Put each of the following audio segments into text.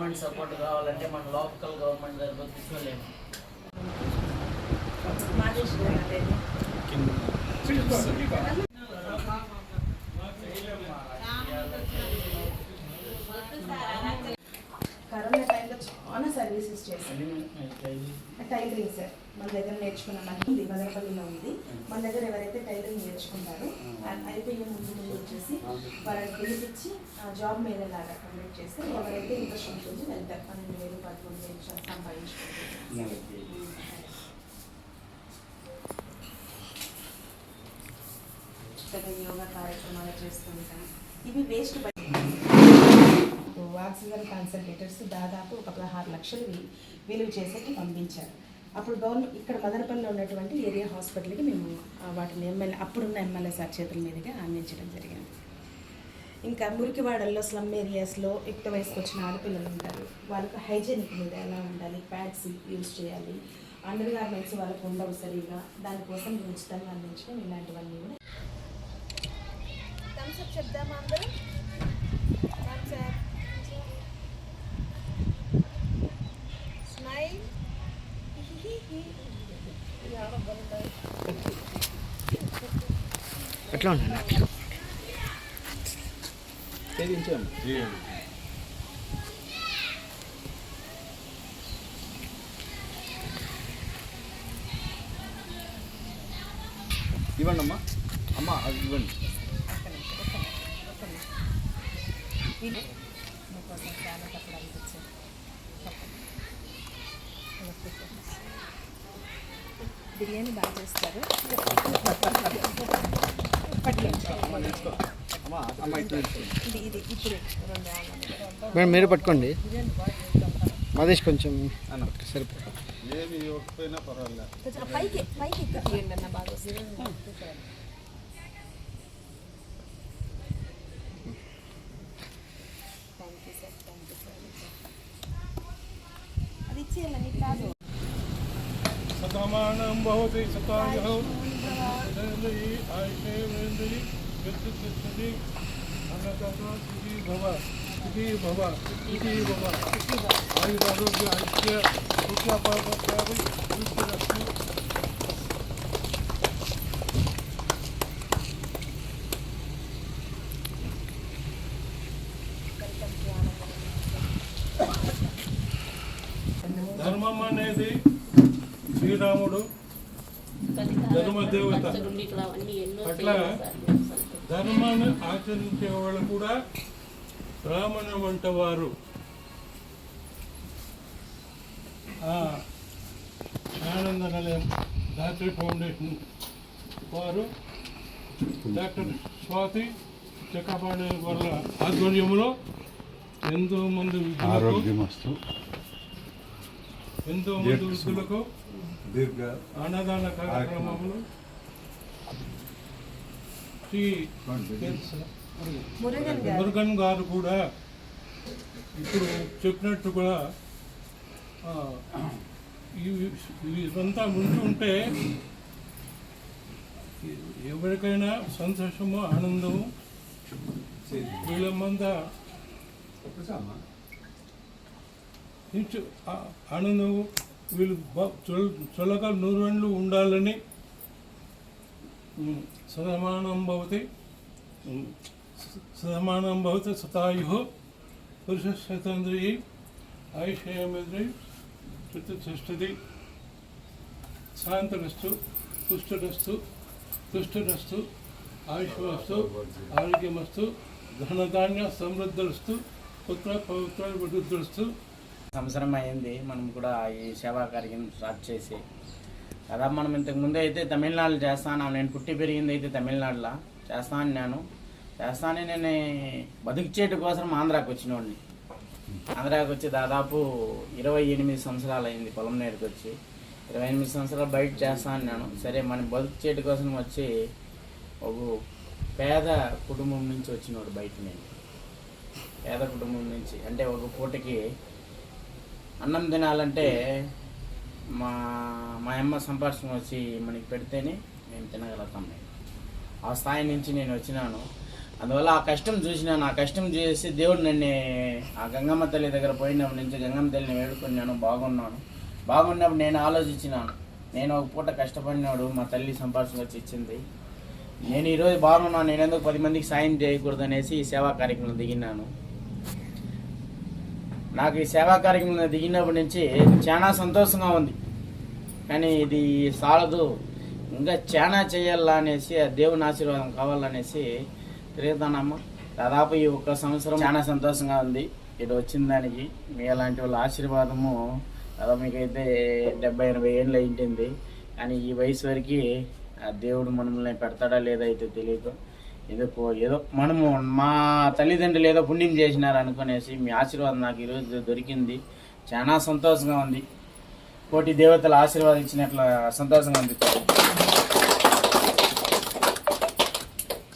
Government support కావాలంటే మన local government దగ్గర తీసుకోలేము. కరోనా టైంలో చాలా సర్వీసెస్ చేశాను. టైలరింగ్ సార్ మన దగ్గర నేర్చుకున్నాను. హిందీ మదనపల్లిలో ఉంది. మన దగ్గర ఎవరైతే టైలరింగ్ నేర్చుకుంటారో అయిపోయే ముందు వచ్చేసి వాళ్ళని పిలిపించి జాబ్ మీద లాగా కంప్లీట్ చేస్తే ఎవరైతే ఇంట్రెస్ట్ ఉంటుందో వెళ్తారు. 12,000 13,000 సంపాదించుకుంటారు. యోగా కార్యక్రమాలు చేస్తుంటాం. ఇవి వేస్ట్. ఆక్సిజన్ కాన్సన్ట్రేటర్స్ దాదాపు ఒక 16 లక్షలు విలువ చేసేకి పంపించారు. అప్పుడు గవర్నమెంట్ ఇక్కడ మదనపల్లిలో ఉన్నటువంటి ఏరియా హాస్పిటల్కి మేము వాటిని అప్పుడున్న ఎమ్మెల్యే సార్ చేతుల మీదుగా అందించడం జరిగింది. ఇంకా మురికివాడల్లో స్లమ్ ఏరియాస్లో యుక్త వయసుకు వచ్చిన ఆడపిల్లలు ఉంటారు. వాళ్ళకు హైజీనిక్ మీద ఎలా ఉండాలి, ప్యాడ్స్ యూజ్ చేయాలి, అండర్ గార్మెంట్స్ వాళ్ళకు ఉండవు సరిగా, దానికోసం ఉచితంగా అందించడం ఇలాంటివన్నీ కూడా. చెప్దామా అందరూ? స్మైల్. ఎట్లా ఉంటాను ఇవ్వండి అమ్మా. అమ్మ అది ఇవ్వండి. చాలా తప్పుడు అనిపించింది. బిర్యానీ బాగా చేస్తారు. ఇది ఇది ఇప్పుడు 2 మేడం మీరే పట్టుకోండి. మదేష్ కొంచెం సరిపోతుంది. ఏమి ఇవ్వకపోయినా పర్వాలేదు. పైకి పైకి ఎక్కియండి అన్న బాగా వస్తుంది. అది ఇచ్చేయాలి నీకు కాదు. సతమానం భవతి సతాయః ఇంద్రియ ఆయుషేంద్రియ గతిస్థితి అన్నదాన సుఖీ భవ సుఖీ భవ సుఖీ భవ ఆయురారోగ్య ఐక్య సుఖ్యాపాపి సుఖరస్తు. ధర్మం అనేది శ్రీరాముడు ధర్మదేవత. అట్లా ధర్మాన్ని ఆచరించే వాళ్ళు కూడా బ్రాహ్మణ వంట వారు. ఆనంద నిలయం ధాత్రి ఫౌండేషన్ వారు డాక్టర్ స్వాతి చక్రపాణి వాళ్ళ ఆధ్వర్యంలో ఎంతోమంది వృద్ధులకు అన్నదాన కార్యక్రమములు శ్రీ మురుగన్ గారు కూడా ఇప్పుడు చెప్పినట్టు కూడా ఇవంతా ముందు ఉంటే ఎవరికైనా సంతోషము ఆనందము వీళ్ళమంతా ఆనందము వీళ్ళు చొలగా 100 ఏళ్ళు ఉండాలని సమానం భవతి సతాయు పురుష శతేంద్రియ ఆయుషేంద్రియ చతుష్ఠతి శాంతరస్తు పుష్టరస్తు తుష్టరస్తు ఆయుష్మస్తు ఆరోగ్యమస్తు ధనధాన్య సమృద్ధరస్తు పుత్ర పవిత్ర వృద్ధురస్తు. సంవత్సరం అయింది మనం కూడా ఈ సేవా కార్యక్రమం స్టార్ట్ చేసి. కదా మనం ఇంతకుముందు అయితే తమిళనాడులో చేస్తాను. నేను పుట్టి పెరిగింది అయితే తమిళనాడులో చేస్తాను. నేను బతుకుచేటు కోసం ఆంధ్రాకి వచ్చినోడిని. ఆంధ్రాకి వచ్చి దాదాపు 28 సంవత్సరాలు అయింది. పొలం నేడుకు వచ్చి 28 సంవత్సరాలు బయట చేస్తాను. సరే మన బతుకుచేటు కోసం వచ్చి ఒక పేద కుటుంబం నుంచి వచ్చినోడు బయట. నేను పేద కుటుంబం నుంచి అంటే ఒక పూటకి అన్నం తినాలంటే మా అమ్మ సంపాదన వచ్చి మనకి పెడితేనే మేము తినగలుగుతాం. ఆ స్థాయి నుంచి నేను వచ్చినాను. అందువల్ల ఆ కష్టం చూసినాను. ఆ కష్టం చేసి దేవుడు నన్ను ఆ గంగమ్మ తల్లి దగ్గర పోయినప్పటి నుంచి గంగమ్మ తల్లిని వేడుకున్నాను. బాగున్నప్పుడు నేను ఆలోచించినాను, నేను ఒక పూట కష్టపడినాడు మా తల్లి సంపాదన వచ్చి ఇచ్చింది, నేను ఈరోజు బాగున్నాను, నేను ఎందుకు 10 మందికి సాయం చేయకూడదు అనేసి ఈ సేవా కార్యక్రమం దిగినాను. నాకు ఈ సేవా కార్యక్రమం దిగినప్పటి నుంచి చాలా సంతోషంగా ఉంది. కానీ ఇది సాలదు, ఇంకా చాలా చేయాలా అనేసి ఆ దేవుని ఆశీర్వాదం కావాలనేసి తిరుగుతానమ్మా. దాదాపు ఈ 1 సంవత్సరం చాలా సంతోషంగా ఉంది ఇది వచ్చిన దానికి. మీ అలాంటి వాళ్ళ ఆశీర్వాదము దాదాపు మీకైతే 70-80 ఏళ్ళు అయింటుంది. కానీ ఈ వయసు వరకు ఆ దేవుడు మనల్ని పెడతాడా లేదా అయితే తెలియదు. ఏదో మనము మా తల్లిదండ్రులు ఏదో పుణ్యం చేసినారు అనుకునేసి మీ ఆశీర్వాదం నాకు ఈరోజు దొరికింది. చాలా సంతోషంగా ఉంది. కోటి దేవతల ఆశీర్వాదం ఇచ్చినట్ల సంతోషంగా ఉంది.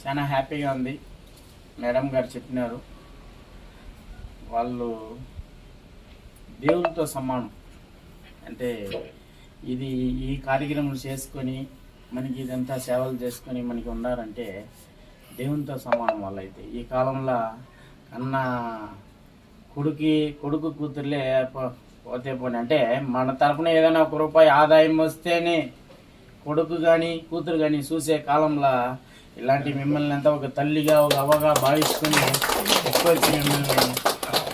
చాలా హ్యాపీగా ఉంది. మేడం గారు చెప్పినారు, వాళ్ళు దేవునితో సమానం. అంటే ఇది ఈ కార్యక్రమం చేసుకొని మనకి ఇదంతా సేవలు చేసుకొని మనకి ఉండాలంటే దేవునితో సమానం. వాళ్ళైతే ఈ కాలంలో అన్న కొడుకు కూతుర్లే పోతే పోనీ, అంటే మన తరపున ఏదైనా 1 రూపాయి ఆదాయం వస్తేనే కొడుకు కానీ కూతురు కానీ చూసే కాలంలో ఇలాంటి మిమ్మల్ని అంతా ఒక తల్లిగా ఒక అవ్వగా భావించుకొని ఎక్కువ మిమ్మల్ని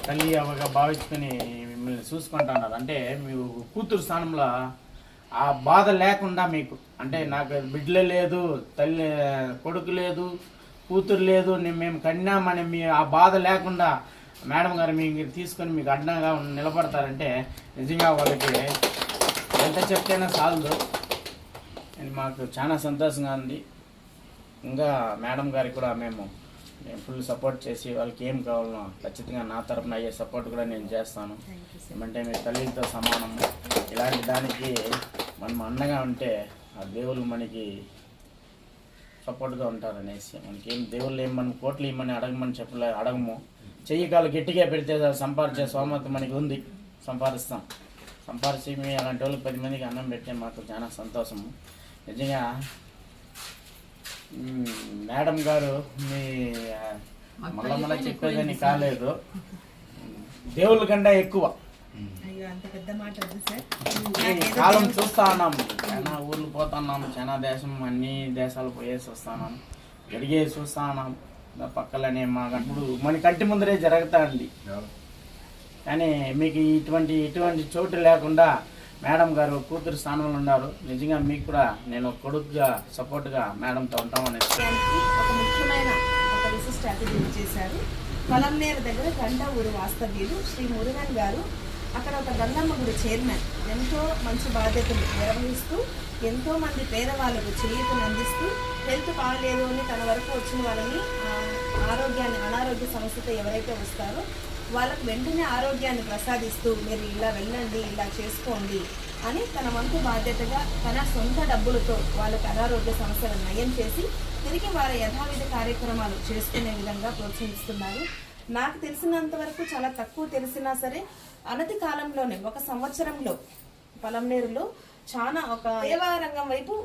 తల్లి అవ్వగా భావించుకొని మిమ్మల్ని చూసుకుంటున్నారు. అంటే మీ కూతురు స్థానంలో ఆ బాధ లేకుండా మీకు, అంటే నాకు బిడ్డలే లేదు, తల్లి కొడుకు లేదు, కూతురు లేదు, మేము కన్నామని మీ ఆ బాధ లేకుండా మేడం గారు మీకు తీసుకొని మీకు అడ్డంగా నిలబడతారంటే నిజంగా వాళ్ళకి ఎంత చెప్తేనే చాలదు. మాకు చాలా సంతోషంగా ఉంది. ఇంకా మేడం గారికి కూడా మేము ఫుల్ సపోర్ట్ చేసి వాళ్ళకి ఏం కావాలనో ఖచ్చితంగా నా తరపున అయ్యే సపోర్ట్ కూడా నేను చేస్తాను. ఏమంటే మీ తల్లితో సమానం. ఇలాంటి దానికి మనం అండగా ఉంటే ఆ దేవుళ్ళు మనకి సపోర్ట్గా ఉంటారనేసి, మనకి ఏం దేవుళ్ళు ఏమని కోట్లు ఇమ్మని అడగమని అడగము. చెయ్యి కాలు గట్టిగా పెడితే సంపాదించే సోమత మనకి ఉంది, సంపాదించి మీ అలాంటి వాళ్ళకి 10 మందికి అన్నం పెట్టే మాకు చాలా సంతోషము. నిజంగా మేడం గారు మీ మళ్ళా చెప్పేదని కాలేదు, దేవుళ్ళ కంటే ఎక్కువ కాలం చూస్తా ఉన్నాము. చాలా ఊర్లు పోతా ఉన్నాము, చాలా అన్ని దేశాలు పోయేసి వస్తున్నాం, గడిగేసి చూస్తా ఉన్నాం. పక్కలనే మాకప్పుడు మన కంటి ముందరే జరుగుతా ఉంది. కానీ మీకు ఇటువంటి చోటు లేకుండా మేడం గారు కూతురు స్థానంలో ఉన్నారు. నిజంగా మీకు కూడా నేను కొడుకుగా సపోర్ట్గా మేడంతో ఉంటామనేసి. ఒక ముఖ్యమైన ఒక విశిష్ట అతిథి చేశారు. పొలంనేరు దగ్గర గంట ఊరు వాస్తవ్యులు శ్రీ మురుగన్ గారు. అక్కడ ఒక గంగమ్మ గుడి చైర్మన్. ఎంతో మంచి బాధ్యతలు నిర్వహిస్తూ ఎంతో మంది పేదవాళ్ళకు చేయూతను అందిస్తూ హెల్త్ బాగలేదు అని తన వరకు వచ్చిన వాళ్ళని అనారోగ్య సమస్యతో ఎవరైతే వస్తారో వాళ్ళకు వెంటనే ఆరోగ్యాన్ని ప్రసాదిస్తూ మీరు ఇలా వెళ్ళండి, ఇలా చేసుకోండి అని తన వంతు బాధ్యతగా తన సొంత డబ్బులతో వాళ్ళకి అనారోగ్య సమస్యలను నయం చేసి తిరిగి వారి యథావిధి కార్యక్రమాలు చేసుకునే విధంగా ప్రోత్సహిస్తున్నారు. నాకు తెలిసినంత వరకు చాలా తక్కువ తెలిసినా సరే అనతి కాలంలోనే 1 సంవత్సరంలో పొలంనేరులో చాలా ఒక సేవా రంగం వైపు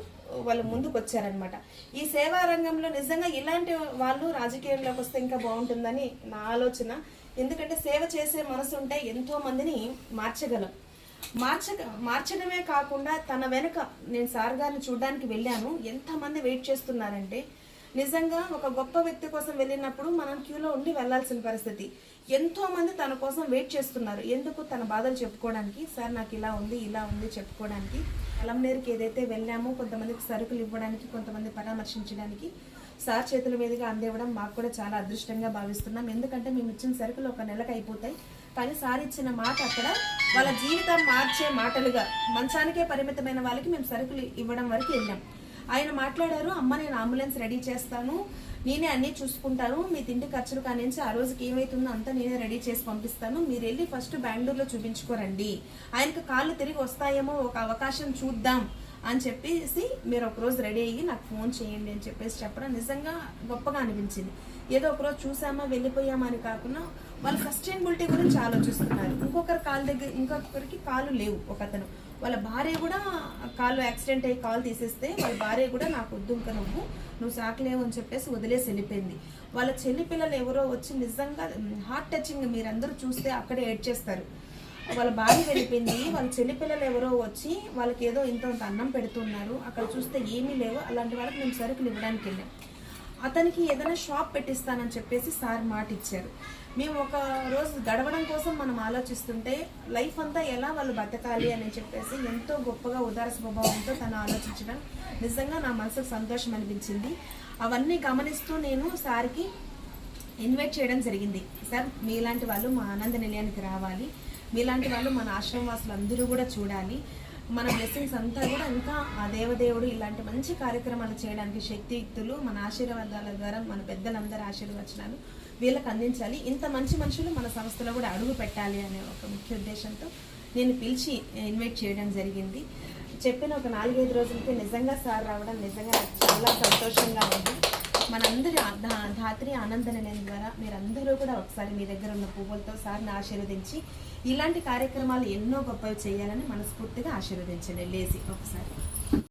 వాళ్ళు ముందుకు వచ్చారనమాట. ఈ సేవా రంగంలో నిజంగా ఇలాంటి వాళ్ళు రాజకీయంలోకి వస్తే ఇంకా బాగుంటుందని నా ఆలోచన. ఎందుకంటే సేవ చేసే మనసు ఉంటే ఎంతో మందిని మార్చడమే కాకుండా తన వెనుక నేను సార్ గారిని చూడడానికి వెళ్ళాను. ఎంతమంది వెయిట్ చేస్తున్నారంటే నిజంగా ఒక గొప్ప వ్యక్తి కోసం వెళ్ళినప్పుడు మనం క్యూలో ఉండి వెళ్లాల్సిన పరిస్థితి. ఎంతో మంది తన కోసం వెయిట్ చేస్తున్నారు. ఎందుకు? తన బాధలు చెప్పుకోవడానికి. సార్ నాకు ఇలా ఉంది చెప్పుకోవడానికి. పొలంనేరుకి ఏదైతే వెళ్ళామో కొంతమందికి సరుకులు ఇవ్వడానికి, కొంతమంది పరామర్శించడానికి సార్ చేతుల మీదుగా అందివ్వడం మాకు కూడా చాలా అదృష్టంగా భావిస్తున్నాం. ఎందుకంటే మేము ఇచ్చిన సరుకులు 1 నెలకు అయిపోతాయి. కానీ సార్ ఇచ్చిన మాట అక్కడ వాళ్ళ జీవితం మార్చే మాటలుగా మంచానికే పరిమితమైన వాళ్ళకి మేము సరుకులు ఇవ్వడం వరకు వెళ్ళాం. ఆయన మాట్లాడారు, అమ్మ నేను అంబులెన్స్ రెడీ చేస్తాను, నేనే అన్నీ చూసుకుంటాను, మీ తిండి ఖర్చులు కానించి ఆ రోజుకి ఏమవుతుందో అంతా నేనే రెడీ చేసి పంపిస్తాను, మీరు వెళ్ళి ఫస్ట్ బెంగళూరులో చూపించుకోరండి, ఆయనకు కాళ్ళు తిరిగి వస్తాయేమో ఒక అవకాశం చూద్దాం అని చెప్పేసి మీరు ఒకరోజు రెడీ అయ్యి నాకు ఫోన్ చేయండి అని చెప్పేసి చెప్పడం నిజంగా గొప్పగా అనిపించింది. ఏదో ఒకరోజు చూసామా వెళ్ళిపోయామా అని కాకుండా వాళ్ళ సస్టైనబిలిటీ గురించి ఆలోచిస్తున్నారు. ఇంకొకరికి కాళ్ళు లేవు. ఒకతను వాళ్ళ భార్య కూడా కాళ్ళు యాక్సిడెంట్ అయ్యి కాలు తీసేస్తే వాళ్ళ భార్య కూడా నాకు వద్దు, ఇంకా నువ్వు సాకలేవు అని చెప్పేసి వదిలేసి వెళ్ళిపోయింది. వాళ్ళ చెల్లి పిల్లలు ఎవరో వచ్చి నిజంగా హార్ట్ టచింగ్, మీరందరూ చూస్తే అక్కడే ఏడ్ చేస్తారు. వాళ్ళ భార్య వెళ్ళిపోయింది, వాళ్ళ చెల్లి పిల్లలు ఎవరో వచ్చి వాళ్ళకి ఏదో ఇంత అన్నం పెడుతున్నారు. అక్కడ చూస్తే ఏమీ లేవు. అలాంటి వాళ్ళకి మేము సరుకులు ఇవ్వడానికి వెళ్ళాం. అతనికి ఏదైనా షాప్ పెట్టిస్తానని చెప్పేసి సార్ మాట ఇచ్చారు. మేము ఒక రోజు గడవడం కోసం మనం ఆలోచిస్తుంటే లైఫ్ అంతా ఎలా వాళ్ళు బతకాలి అని చెప్పేసి ఎంతో గొప్పగా ఉదార స్వభావంతో తను ఆలోచించడం నిజంగా నా మనసుకు సంతోషం అనిపించింది. అవన్నీ గమనిస్తూ నేను సార్కి ఇన్వైట్ చేయడం జరిగింది. సార్, మీలాంటి వాళ్ళు మా ఆనంద నిలయానికి రావాలి, మీలాంటి వాళ్ళు మన ఆశ్రమవాసులు అందరూ కూడా చూడాలి. మన బ్లెస్సింగ్స్ అంతా కూడా ఇంకా ఆ దేవదేవుడు ఇలాంటి మంచి కార్యక్రమాలు చేయడానికి శక్తియుక్తులు మన ఆశీర్వాదాల ద్వారా మన పెద్దలందరూ ఆశీర్వచనాలు వీళ్ళకి అందించాలి. ఇంత మంచి మనుషులు మన సంస్థలో కూడా అడుగు పెట్టాలి అనే ఒక ముఖ్య ఉద్దేశంతో నేను పిలిచి ఇన్వైట్ చేయడం జరిగింది. చెప్పిన ఒక 4-5 రోజులకి నిజంగా సార్ రావడం నిజంగా చాలా సంతోషంగా ఉంది. మనందరి ధాత్రి ఆనంద నిలయం ద్వారా మీరందరూ కూడా ఒకసారి మీ దగ్గర ఉన్న పువ్వులతో సార్ని ఆశీర్వదించి ఇలాంటి కార్యక్రమాలు ఎన్నో గొప్పవి చేయాలని మనస్ఫూర్తిగా ఆశీర్వదించండి. లేచి ఒకసారి